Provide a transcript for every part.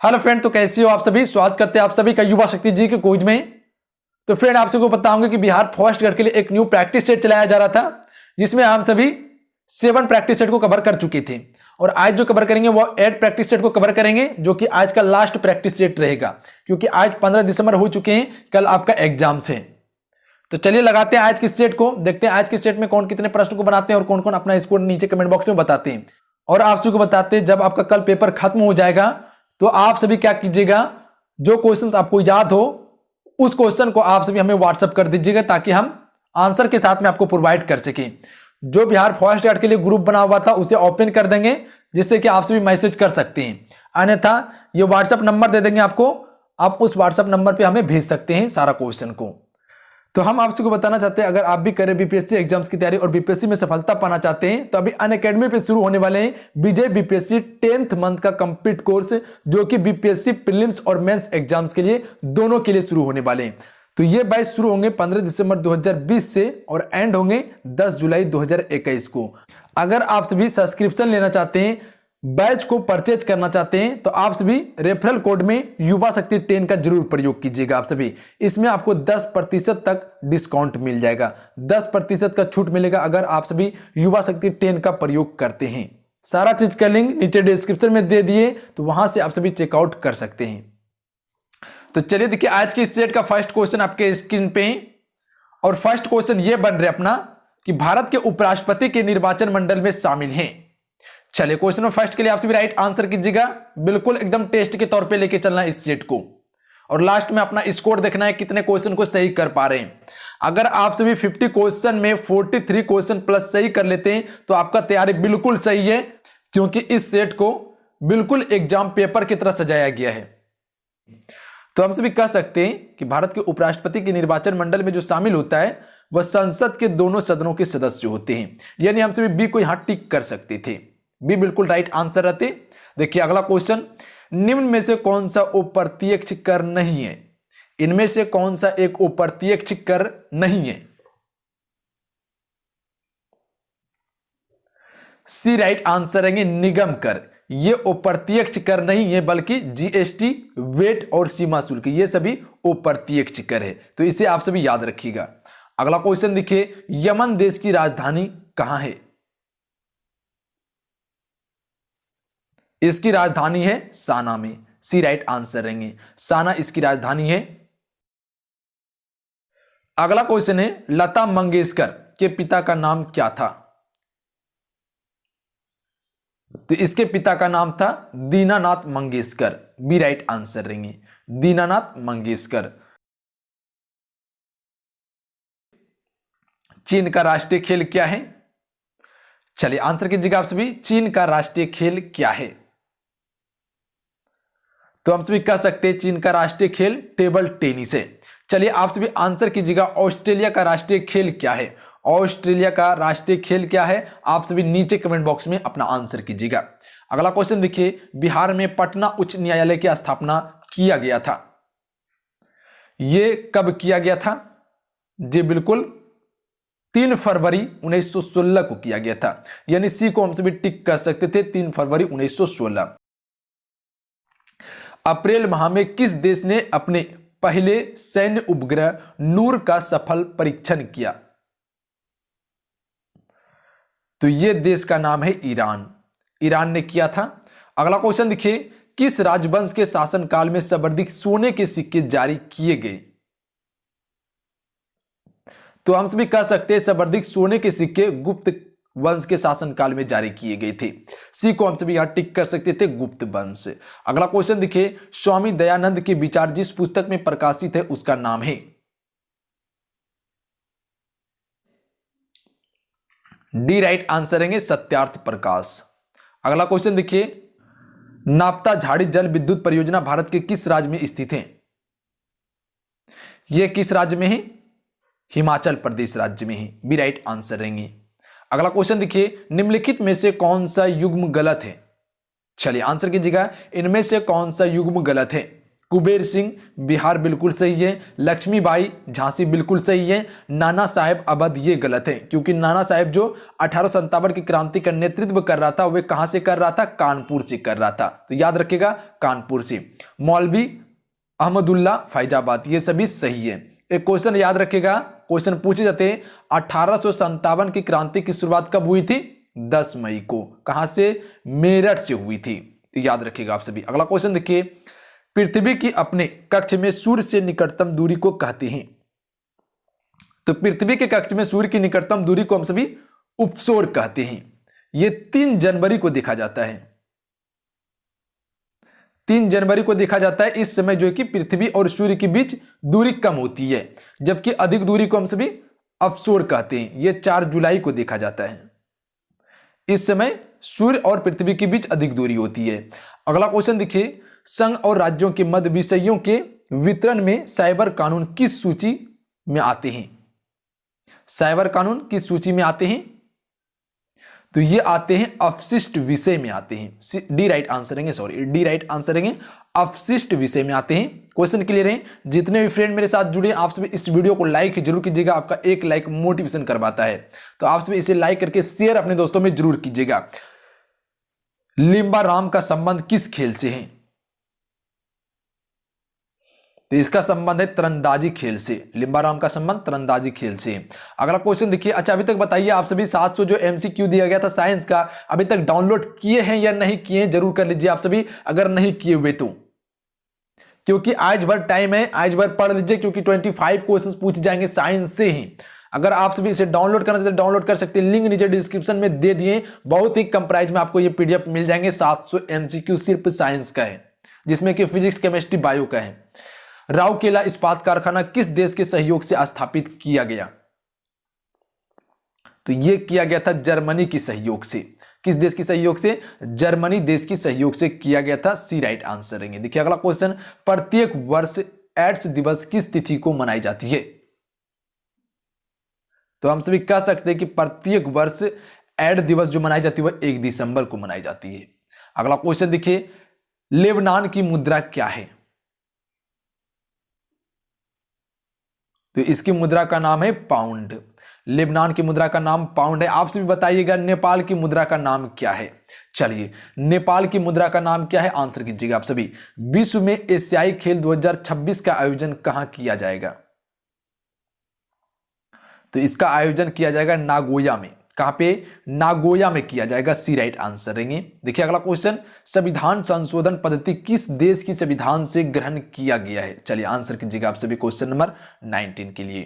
Hello friend, तो कैसे हो आप सभी। स्वागत करते हैं आप सभी का युवा शक्ति जी के क्विज में। तो फ्रेंड, आप सबको बताऊंगा कि बिहार फर्स्ट ग्रेड के लिए एक न्यू प्रैक्टिस सेट चलाया जा रहा था, जिसमें हम सभी 7 प्रैक्टिस सेट को कवर कर चुके थे। और आज जो कवर करेंगे वो 8 प्रैक्टिस सेट को कवर करेंगे, जो कि आज का लास्ट प्रैक्टिस सेट रहेगा, क्योंकि आज 15 दिसंबर हो चुके हैं, कल आपका एग्जाम्स है। तो चलिए लगाते हैं आज के सेट को, देखते हैं आज के सेट में कौन कितने प्रश्न को बनाते हैं और कौन कौन अपना स्कोर नीचे कमेंट बॉक्स में बताते हैं। और आप सभी को बताते हैं, जब आपका कल पेपर खत्म हो जाएगा तो आप सभी क्या कीजिएगा, जो क्वेश्चंस आपको याद हो उस क्वेश्चन को आप सभी हमें व्हाट्सएप कर दीजिएगा, ताकि हम आंसर के साथ में आपको प्रोवाइड कर सकें। जो बिहार फर्स्ट ग्रेड के लिए ग्रुप बना हुआ था उसे ओपन कर देंगे, जिससे कि आप सभी मैसेज कर सकते हैं। अन्यथा ये व्हाट्सएप नंबर दे देंगे आपको, आप उस व्हाट्सएप नंबर पे हमें भेज सकते हैं सारा क्वेश्चन को। तो हम आप सबको बताना चाहते हैं, अगर आप भी करें बीपीएससी एग्जाम्स की तैयारी और बीपीएससी में सफलता पाना चाहते हैं, तो अभी अनअकैडमी पे शुरू होने वाले हैं विजय बीपीएससी 10th मंथ का कंप्लीट कोर्स, जो कि बीपीएससी प्रीलिम्स और मेंस एग्जाम्स के लिए दोनों के लिए शुरू होने वाले हैं। तो ये बैच शुरू होंगे 15 दिसंबर 2020 से और एंड होंगे 10 जुलाई 2021 को। अगर आप सभी सब्सक्रिप्शन लेना चाहते हैं, बैच को परचेज करना चाहते हैं, तो आप सभी रेफरल कोड में युवा शक्ति 10 का जरूर प्रयोग कीजिएगा। आप सभी इसमें आपको 10% तक डिस्काउंट मिल जाएगा, 10% का छूट मिलेगा अगर आप सभी युवा शक्ति 10 का प्रयोग करते हैं। सारा चीज का लिंक नीचे डिस्क्रिप्शन में दे दिए, तो वहां से आप सभी चेकआउट कर सकते हैं। तो चलिए देखिए, आज के इस सेट का फर्स्ट क्वेश्चन आपके स्क्रीन पे, और फर्स्ट क्वेश्चन ये बन रहा है अपना कि भारत के उपराष्ट्रपति के निर्वाचन मंडल में शामिल हैं। चलिए क्वेश्चन नंबर फर्स्ट के लिए आप सभी राइट आंसर कीजिएगा, बिल्कुल एकदम टेस्ट के तौर पे लेके चलना है इस सेट को, और लास्ट में अपना स्कोर देखना है कितने क्वेश्चन को सही कर पा रहे हैं। अगर आप सभी 50 क्वेश्चन में 43 क्वेश्चन प्लस सही कर लेते हैं तो आपका तैयारी बिल्कुल सही है, क्योंकि इस सेट को बिल्कुल एग्जाम पेपर की तरह सजाया गया है। तो हम सभी कह सकते हैं कि भारत के उपराष्ट्रपति के निर्वाचन मंडल में जो शामिल होता है वह संसद के दोनों सदनों के सदस्य होते हैं, यानी हम सभी बी को यहां टिक कर सकते थे, बी बिल्कुल राइट आंसर रहते। देखिए अगला क्वेश्चन, निम्न में से कौन सा अप्रत्यक्ष कर नहीं है, इनमें से कौन सा एक अप्रत्यक्ष कर नहीं है। सी राइट आंसर रहेंगे निगम कर। ये अप्रत्यक्ष कर नहीं है, बल्कि जीएसटी, वेट और सीमा शुल्क ये सभी अप्रत्यक्ष कर है, तो इसे आप सभी याद रखिएगा। अगला क्वेश्चन देखिए, यमन देश की राजधानी कहां है। इसकी राजधानी है साना में, सी राइट आंसर रहेंगे, साना इसकी राजधानी है। अगला क्वेश्चन है, लता मंगेशकर के पिता का नाम क्या था। तो इसके पिता का नाम था Dinanath Mangeshkar, B right answer रहेंगे, दीनानाथ मंगेशकर। चीन का राष्ट्रीय खेल क्या है। चलिए आंसर कीजिएगा आप सभी, चीन का राष्ट्रीय खेल क्या है। तो हम सभी कह सकते हैं चीन का राष्ट्रीय खेल टेबल टेनिस है। चलिए आप सभी आंसर कीजिएगा, ऑस्ट्रेलिया का राष्ट्रीय खेल क्या है। ऑस्ट्रेलिया का राष्ट्रीय खेल क्या है, आप सभी नीचे कमेंट बॉक्स में अपना आंसर कीजिएगा। अगला क्वेश्चन देखिए, बिहार में पटना उच्च न्यायालय की स्थापना किया गया था, यह कब किया गया था। जी बिल्कुल 3 फरवरी 1916 को किया गया था, यानी सी को हम सभी टिक कर सकते थे, 3 फरवरी 1916। अप्रैल माह में किस देश ने अपने पहले सैन्य उपग्रह नूर का सफल परीक्षण किया। तो यह देश का नाम है ईरान, ईरान ने किया था। अगला क्वेश्चन देखिए, किस राजवंश के शासनकाल में सर्वाधिक सोने के सिक्के जारी किए गए। तो हम सभी कह सकते हैं सर्वाधिक सोने के सिक्के गुप्त वंश के शासनकाल में जारी किए गए थे, सी को हम सभी यहां टिक कर सकते थे, गुप्त वंश। अगला क्वेश्चन देखिए, स्वामी दयानंद के विचार जिस पुस्तक में प्रकाशित है उसका नाम है। डी राइट आंसर रहेंगे, सत्यार्थ प्रकाश। अगला क्वेश्चन देखिए, नाप्ता झाड़ी जल विद्युत परियोजना भारत के किस राज्य में स्थित है। यह किस राज्य में है, हिमाचल प्रदेश राज्य में है, बी राइट आंसर रहेंगे। अगला क्वेश्चन देखिए, निम्नलिखित में से कौन सा युग्म गलत है। चलिए आंसर कीजिएगा, इनमें से कौन सा युग्म गलत है। कुबेर सिंह बिहार बिल्कुल सही है, लक्ष्मीबाई झांसी बिल्कुल सही है, नाना साहेब अवध ये गलत है, क्योंकि नाना साहेब जो 1857 की क्रांति का नेतृत्व कर रहा था वे कहां से कर रहा था, कानपुर से कर रहा था, तो याद रखिएगा कानपुर से। मौलवी अहमदुल्ला फैजाबाद ये सभी सही है। एक क्वेश्चन याद रखिएगा, क्वेश्चन पूछे जाते हैं 1857 की क्रांति की शुरुआत कब हुई थी, 10 मई को, कहां से, मेरठ से हुई थी, तो याद रखिएगा आप सभी। अगला क्वेश्चन देखिए, पृथ्वी की अपने कक्ष में सूर्य से निकटतम दूरी को कहते हैं, तो पृथ्वी के कक्ष में सूर्य की निकटतम दूरी को हम सभी उपसौर कहते हैं। यह 3 जनवरी को देखा जाता है, 3 जनवरी को देखा जाता है। इस समय जो है कि पृथ्वी और सूर्य के बीच दूरी कम होती है, जबकि अधिक दूरी को हम सभी अपसौर कहते हैं। यह 4 जुलाई को देखा जाता है। इस समय सूर्य और पृथ्वी के बीच अधिक दूरी होती है। अगला क्वेश्चन देखिए, संघ और राज्यों के मध्य विषयों के वितरण में साइबर कानून किस सूची में आते हैं, साइबर कानून किस सूची में आते हैं, तो ये आते हैं अपशिष्ट विषय में आते हैं। डी राइट आंसर है, सॉरी डी राइट आंसर है, अपशिष्ट विषय में आते हैं। क्वेश्चन क्लियर है। जितने भी फ्रेंड मेरे साथ जुड़े आप सभी इस वीडियो को लाइक जरूर कीजिएगा, आपका एक लाइक मोटिवेशन करवाता है, तो आप सभी इसे लाइक करके शेयर अपने दोस्तों में जरूर कीजिएगा। लिम्बाराम का संबंध किस खेल से है, तो इसका संबंध है तीरंदाजी खेल से, लिम्बाराम का संबंध तीरंदाजी खेल से। अगला क्वेश्चन देखिए, अच्छा अभी तक बताइए आप सभी 700 जो एमसीक्यू दिया गया था साइंस का, अभी तक डाउनलोड किए हैं या नहीं किए हैं, जरूर कर लीजिए आप सभी, अगर नहीं किए हुए तो, क्योंकि आज भर टाइम है, आज भर पढ़ लीजिए, क्योंकि 25 क्वेश्चन पूछे जाएंगे साइंस से ही। अगर आप सभी इसे डाउनलोड करना चाहते हैं डाउनलोड कर सकते हैं, लिंक नीचे डिस्क्रिप्शन में दे दिए। बहुत ही कम प्राइस में आपको ये पीडीएफ मिल जाएंगे। 700 एमसीक्यू सिर्फ साइंस का है, जिसमें कि फिजिक्स केमिस्ट्री बायो का है। राउरकेला इस्पात कारखाना किस देश के सहयोग से स्थापित किया गया, तो यह किया गया था जर्मनी की सहयोग से। किस देश की सहयोग से, जर्मनी देश की सहयोग से किया गया था। सी राइट आंसर है। देखिए अगला क्वेश्चन, प्रत्येक वर्ष एड्स दिवस किस तिथि को मनाई जाती है, तो हम सभी कह सकते हैं कि प्रत्येक वर्ष एड्स दिवस जो मनाई जाती है वह 1 दिसंबर को मनाई जाती है। अगला क्वेश्चन देखिए, लेबनान की मुद्रा क्या है, तो इसकी मुद्रा का नाम है पाउंड। लेबनान की मुद्रा का नाम पाउंड है। आप सभी बताइएगा नेपाल की मुद्रा का नाम क्या है। चलिए नेपाल की मुद्रा का नाम क्या है, आंसर कीजिएगा आप सभी। विश्व में एशियाई खेल 2026 का आयोजन कहां किया जाएगा, तो इसका आयोजन किया जाएगा नागोया में। कहां पे, नागोया में किया जाएगा। सी राइट आंसर रहेंगे। देखिए अगला क्वेश्चन, संविधान संशोधन पद्धति किस देश की संविधान से ग्रहण किया गया है, चलिए आंसर कीजिएगा आप सभी क्वेश्चन नंबर 19 के लिए।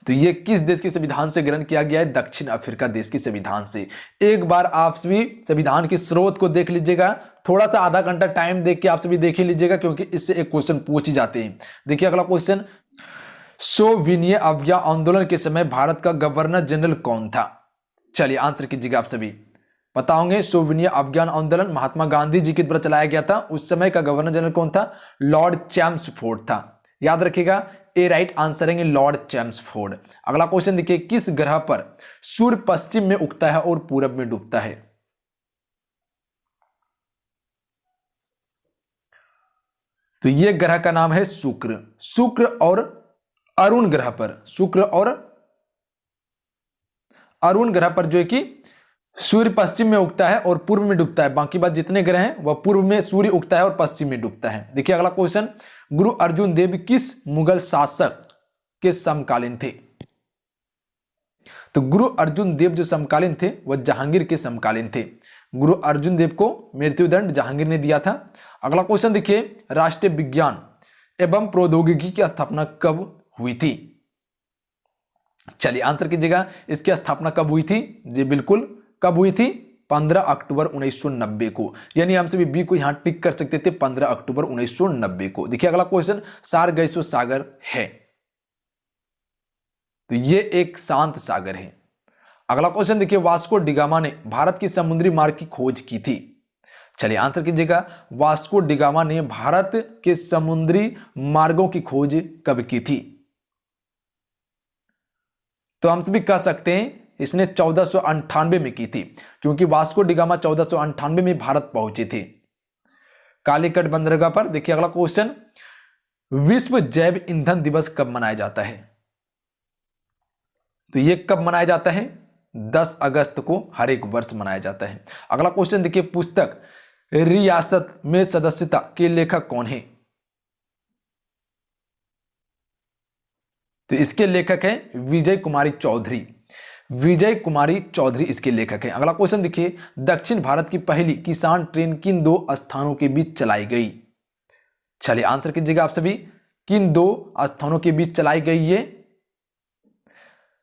तो ये किस देश के संविधान से ग्रहण किया गया है, दक्षिण अफ्रीका देश के संविधान से। एक बार आप सभी संविधान के स्रोत को देख लीजिएगा, थोड़ा सा आधा घंटा टाइम देख के आप सभी देख ही लीजिएगा, क्योंकि इससे एक क्वेश्चन पूछ ही जाते हैं। देखिए अगला क्वेश्चन, सोविनिय अभियान आंदोलन के समय भारत का गवर्नर जनरल कौन था, चलिए आंसर कीजिएगा आप सभी। पता होंगे सोविनिय अभियान आंदोलन महात्मा गांधी जी के द्वारा चलाया गया था। उस समय का गवर्नर जनरल कौन था, लॉर्ड चैम्सफोर्ड था। याद रखिएगा, ए राइट आंसर है लॉर्ड चैम्सफोर्ड। अगला क्वेश्चन देखिए, किस ग्रह पर सूर्य पश्चिम में उगता है और पूरब में डूबता है, तो यह ग्रह का नाम है शुक्र। शुक्र और अरुण ग्रह पर, शुक्र और अरुण ग्रह पर जो है कि सूर्य पश्चिम में उगता है और पूर्व में डूबता है। बाकी बात जितने ग्रह हैं वह पूर्व में सूर्य उगता है और पश्चिम में डूबता है। देखिए अगला क्वेश्चन, गुरु अर्जुन देव किस मुगल शासक के समकालीन थे, तो गुरु अर्जुन देव जो समकालीन थे वह जहांगीर के समकालीन थे। गुरु अर्जुन देव को मृत्युदंड जहांगीर ने दिया था। अगला क्वेश्चन देखिए, राष्ट्रीय विज्ञान एवं प्रौद्योगिकी की स्थापना कब हुई थी, चलिए आंसर कीजिएगा। इसकी स्थापना कब हुई थी, जी बिल्कुल कब हुई थी, 15 अक्टूबर 1990 को। यानी हम सभी बी को यहां टिक कर सकते थे 15 अक्टूबर 1990 को। देखिए अगला क्वेश्चन, सारगैसो सागर है, तो ये एक शांत सागर है। अगला क्वेश्चन देखिए, वास्को डिगामा ने भारत की समुद्री मार्ग की खोज की थी, चलिए आंसर कीजिएगा। वास्को डिगामा ने भारत के समुद्री मार्गों की खोज कब की थी, तो हम सभी कह सकते हैं इसने 1498 में की थी, क्योंकि वास्को डिगामा 1498 में भारत पहुंचे थे। कालीकट बंदरगाह पर। देखिए अगला क्वेश्चन, विश्व जैव ईंधन दिवस कब मनाया जाता है? तो ये कब मनाया जाता है? 10 अगस्त को हर एक वर्ष मनाया जाता है। अगला क्वेश्चन देखिए, पुस्तक रियासत में सदस्यता के लेखक कौन है? तो इसके लेखक हैं विजय कुमारी चौधरी। विजय कुमारी चौधरी इसके लेखक हैं। अगला क्वेश्चन देखिए, दक्षिण भारत की पहली किसान ट्रेन किन 2 स्थानों के बीच चलाई गई? चलिए आंसर कीजिएगा आप सभी, किन 2 स्थानों के बीच चलाई गई है?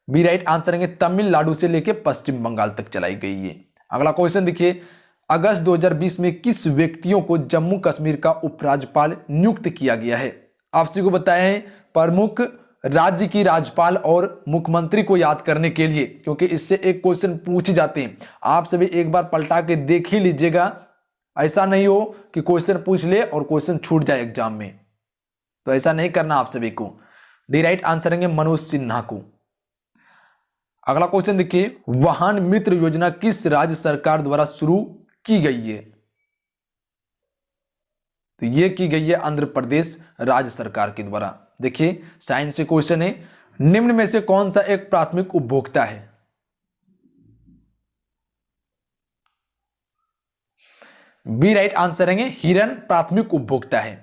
बी राइट आंसर है तमिलनाडु से लेकर पश्चिम बंगाल तक चलाई गई है। अगला क्वेश्चन देखिए, अगस्त 2020 में किस व्यक्तियों को जम्मू कश्मीर का उपराज्यपाल नियुक्त किया गया है? आप सभी को बताया है प्रमुख राज्य की राज्यपाल और मुख्यमंत्री को याद करने के लिए, क्योंकि इससे एक क्वेश्चन पूछे जाते हैं। आप सभी एक बार पलटा के देख ही लीजिएगा, ऐसा नहीं हो कि क्वेश्चन पूछ ले और क्वेश्चन छूट जाए एग्जाम में, तो ऐसा नहीं करना आप सभी को। डी राइट आंसर है मनोज सिन्हा को। अगला क्वेश्चन देखिए, वाहन मित्र योजना किस राज्य सरकार द्वारा शुरू की गई है? तो यह की गई है आंध्र प्रदेश राज्य सरकार के द्वारा। देखिए साइंस से क्वेश्चन है, निम्न में से कौन सा एक प्राथमिक उपभोक्ता है? बी राइट आंसर है हिरन प्राथमिक उपभोक्ता है।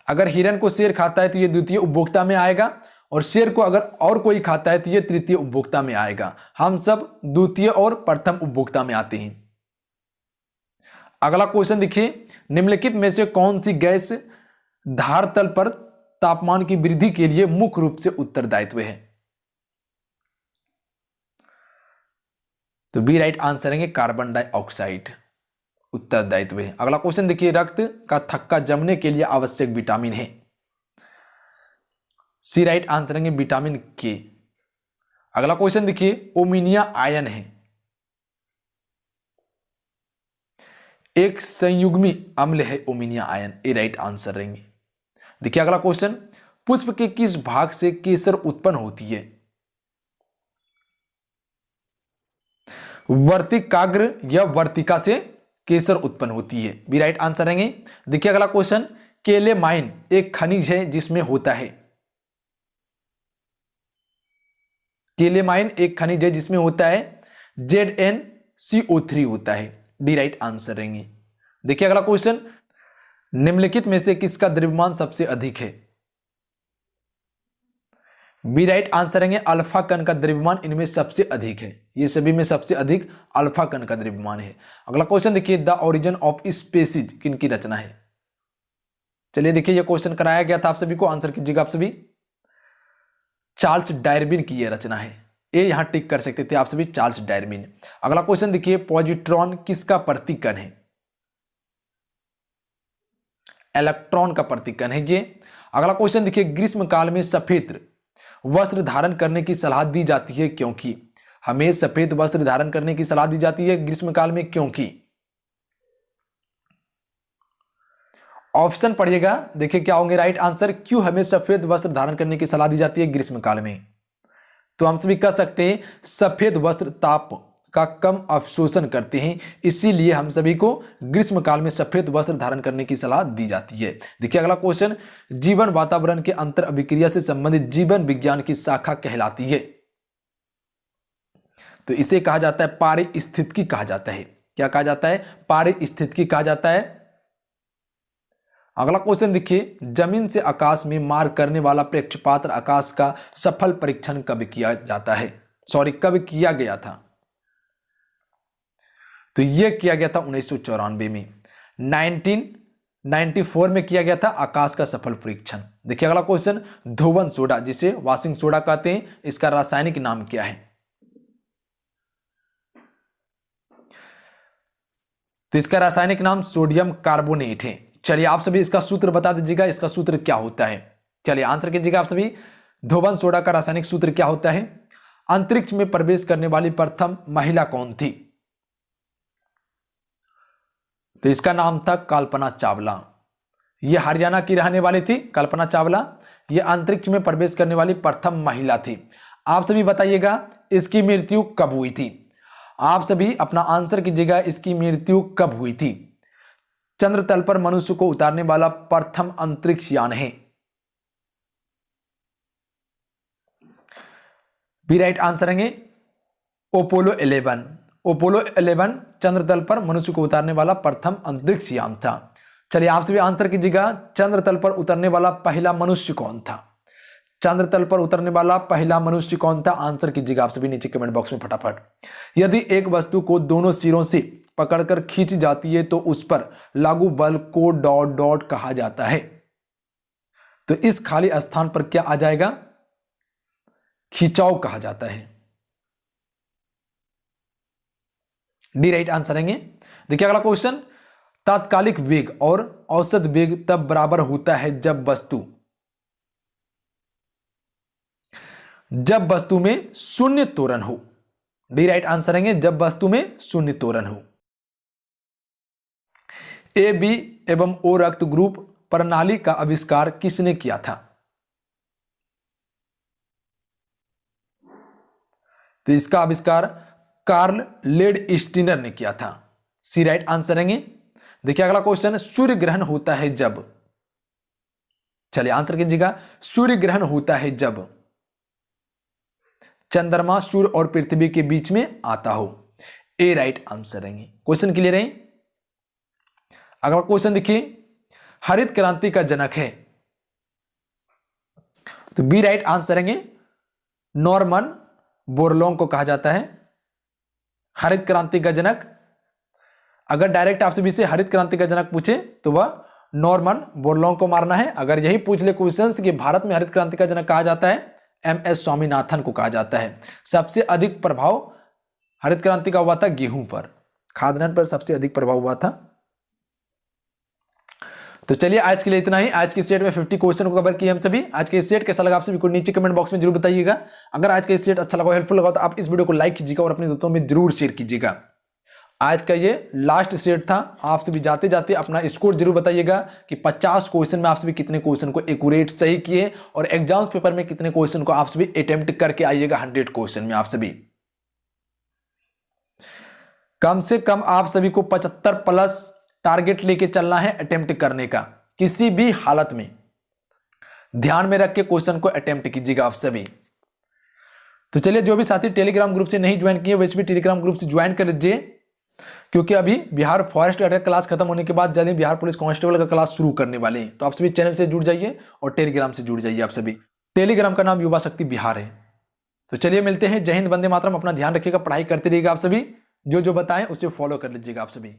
अगर हिरन को शेर खाता है तो यह द्वितीय उपभोक्ता में आएगा, और शेर को अगर और कोई खाता है तो यह तृतीय उपभोक्ता में आएगा। हम सब द्वितीय और प्रथम उपभोक्ता में आते हैं। अगला क्वेश्चन देखिए, निम्नलिखित में से कौन सी गैस धारतल पर तापमान की वृद्धि के लिए मुख्य रूप से उत्तरदायित्व है? तो बी राइट आंसर है कार्बन डाइऑक्साइड उत्तरदायित्व है। अगला क्वेश्चन देखिए, रक्त का थक्का जमने के लिए आवश्यक विटामिन है? सी राइट आंसर है विटामिन के। अगला क्वेश्चन देखिए, ओमिनिया आयन है एक संयुग्मी अम्ल है ओमिनिया आयन। ए राइट आंसर रहेंगे। देखिए अगला क्वेश्चन, पुष्प के किस भाग से केसर उत्पन्न होती है? वर्तिकाग्र या वर्तिका से केसर उत्पन्न होती है। बी राइट आंसर रहेंगे। देखिए अगला क्वेश्चन, केलेमाइन एक खनिज है जिसमें होता है? केलेमाइन एक खनिज है जिसमें होता है ZnCO3 होता है। डी राइट आंसर रहेंगे। देखिए अगला क्वेश्चन, निम्नलिखित में से किसका द्रव्यमान सबसे अधिक है? बी राइट आंसर रहेंगे अल्फा कण का द्रव्यमान इनमें सबसे अधिक है। ये सभी में सबसे अधिक अल्फा कण का द्रव्यमान है। अगला क्वेश्चन देखिए, द ओरिजिन ऑफ स्पीसीज किन की रचना है? चलिए देखिए यह क्वेश्चन कराया गया था आप सभी को, आंसर कीजिएगा आप सभी। चार्ल्स डार्विन की यह रचना है। ये यहां टिक कर सकते थे आप सभी, चार्ल्स डार्विन। अगला क्वेश्चन देखिए, पॉजिट्रॉन किसका प्रतीक कण है? इलेक्ट्रॉन का प्रतीक कण है ये। अगला क्वेश्चन देखिए, ग्रीष्म काल में सफेद वस्त्र धारण करने की सलाह दी जाती है क्योंकि? हमें सफेद वस्त्र धारण करने की सलाह दी जाती है ग्रीष्म काल में क्योंकि? ऑप्शन पढ़िएगा, देखिए क्या होंगे राइट आंसर। क्यों हमें सफेद वस्त्र धारण करने की सलाह दी जाती है ग्रीष्म काल में? तो हम सभी कह सकते हैं सफेद वस्त्र ताप का कम अवशोषण करते हैं, इसीलिए हम सभी को ग्रीष्म काल में सफेद वस्त्र धारण करने की सलाह दी जाती है। देखिए अगला क्वेश्चन, जीवन वातावरण के अंतर अभिक्रिया से संबंधित जीवन विज्ञान की शाखा कहलाती है? तो इसे कहा जाता है पारिस्थितिकी कहा जाता है। क्या कहा जाता है? पारिस्थितिकी कहा जाता है। अगला क्वेश्चन देखिए, जमीन से आकाश में मार करने वाला प्रक्षेपात्र आकाश का सफल परीक्षण कब किया जाता है? कब किया गया था? तो यह किया गया था 1994 में। 1994 में किया गया था आकाश का सफल परीक्षण। देखिए अगला क्वेश्चन, धोवन सोडा जिसे वाशिंग सोडा कहते हैं, इसका रासायनिक नाम क्या है? तो इसका रासायनिक नाम सोडियम कार्बोनेट है। चलिए आप सभी इसका सूत्र बता दीजिएगा, इसका सूत्र क्या होता है? चलिए आंसर कीजिएगा आप सभी। धोवन सोडा का रासायनिक सूत्र क्या होता है? अंतरिक्ष में प्रवेश करने वाली प्रथम महिला कौन थी? तो इसका नाम था कल्पना चावला। यह हरियाणा की रहने वाली थी कल्पना चावला। यह अंतरिक्ष में प्रवेश करने वाली प्रथम महिला थी। आप सभी बताइएगा इसकी मृत्यु कब हुई थी? आप सभी अपना आंसर कीजिएगा, इसकी मृत्यु कब हुई थी? चंद्र तल पर मनुष्य को उतारने वाला प्रथम अंतरिक्ष यान है? बी राइट आंसर है अपोलो 11। अपोलो 11 चंद्र तल पर मनुष्य को उतारने वाला प्रथम अंतरिक्ष यान था। चलिए आप सभी आंसर कीजिएगा, चंद्र तल पर उतरने वाला पहला मनुष्य कौन था? चंद्र तल पर उतरने वाला पहला मनुष्य कौन था? आंसर कीजिएगा आप सभी नीचे कमेंट बॉक्स में फटाफट। यदि एक वस्तु को दोनों सिरों से पकड़कर खींची जाती है तो उस पर लागू बल को डॉट डॉट कहा जाता है। तो इस खाली स्थान पर क्या आ जाएगा? खिंचाव कहा जाता है। डी राइट आंसर है। देखिए अगला क्वेश्चन, तात्कालिक वेग और औसत वेग तब बराबर होता है जब वस्तु में शून्य त्वरण हो। डी राइट आंसर है जब वस्तु में शून्य त्वरण हो। ए बी एवं ओ रक्त ग्रुप प्रणाली का आविष्कार किसने किया था? तो इसका आविष्कार कार्ल लेडस्टीनर ने किया था। सी राइट आंसर है। देखिए अगला क्वेश्चन, सूर्य ग्रहण होता है जब, चलिए आंसर कीजिएगा, सूर्य ग्रहण होता है जब चंद्रमा सूर्य और पृथ्वी के बीच में आता हो। ए राइट आंसर है। क्वेश्चन क्लियर है। अगला क्वेश्चन देखिए, हरित क्रांति का जनक है? तो बी राइट आंसर है, नॉर्मन बोरलॉन्ग को कहा जाता है हरित क्रांति का जनक। अगर डायरेक्ट आपसे भी से हरित क्रांति का जनक पूछे तो वह नॉर्मन बोरलॉन्ग को मारना है। अगर यही पूछ ले क्वेश्चंस कि भारत में हरित क्रांति का जनक कहा जाता है, एमएस स्वामीनाथन को कहा जाता है। सबसे अधिक प्रभाव हरित क्रांति का हुआ था गेहूं पर, खाद्यान्न पर सबसे अधिक प्रभाव हुआ था। तो चलिए आज के लिए इतना ही। आज की सेट में 50 क्वेश्चन को कवर किए हम सभी। आज के इस सेट कैसा लगा आप सभी को नीचे कमेंट बॉक्स में जरूर बताइएगा। अगर आज का इस सेट अच्छा लगा, हेल्पफुल लगा तो आप इस वीडियो को लाइक कीजिएगा और अपने दोस्तों में जरूर शेयर कीजिएगा। आज का ये लास्ट सेट था। आप सभी जाते जाते अपना स्कोर जरूर बताइएगा कि 50 क्वेश्चन में आप सभी कितने क्वेश्चन को एक्यूरेट सही किए और एग्जाम्स पेपर में कितने क्वेश्चन को आप सभी अटेम्प्ट करके आइएगा। 100 क्वेश्चन में आप सभी कम से कम आप सभी को 75 प्लस टारगेट लेके चलना है अटेम्प्ट करने का। किसी भी हालत में ध्यान में रख के क्वेश्चन को अटेम्प्ट कीजिएगा आप सभी। तो चलिए जो भी साथी टेलीग्राम ग्रुप से नहीं ज्वाइन किए वैसे भी टेलीग्राम ग्रुप से ज्वाइन कर लीजिए, क्योंकि अभी बिहार फॉरेस्ट गार्ड का क्लास खत्म होने के बाद जल्दी बिहार पुलिस कांस्टेबल का क्लास शुरू करने वाले हैं। तो आप सभी चैनल से जुड़ जाइए और टेलीग्राम से जुड़ जाइए आप सभी। टेलीग्राम का नाम युवा शक्ति बिहार है। तो चलिए मिलते हैं। जय हिंद, वंदे मातरम। अपना ध्यान रखिएगा, पढ़ाई करते रहिएगा आप सभी। जो जो बताएं उसे फॉलो कर लीजिएगा आप सभी।